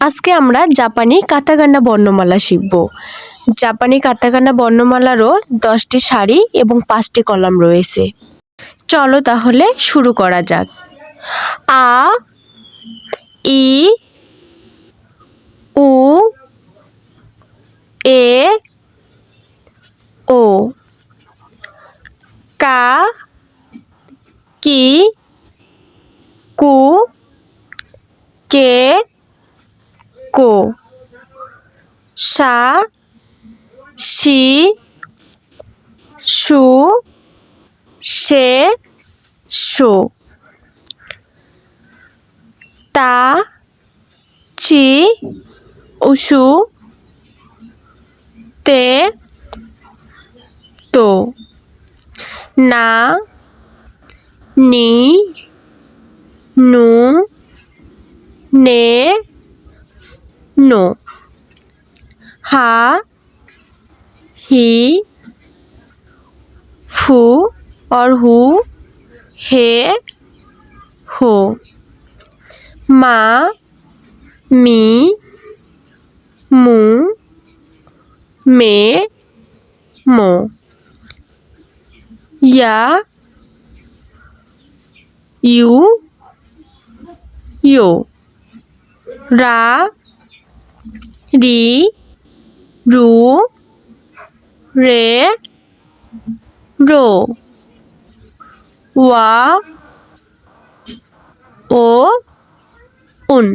আজকে আমরা জাপানি কাতাকানা বর্ণমালা শিখব। জাপানি কাতাকানা বর্ণমালারও 10টি সারি এবং 5টি কলাম রয়েছে। চলো তাহলে শুরু করা যাক। আ, ই, উ, এ, ও, কা, কি, কু, কে, কো, সা, সি, সু, সে, সো, তা, চি, উসু, তে, তো, না, নি, নু, নে, নো, হা, হি, ফু और हु, हे, हो, मा, मी, मु, मे, मो, या, यू, यो, रा, री, रु, रे, रो, वा, ओ, उन।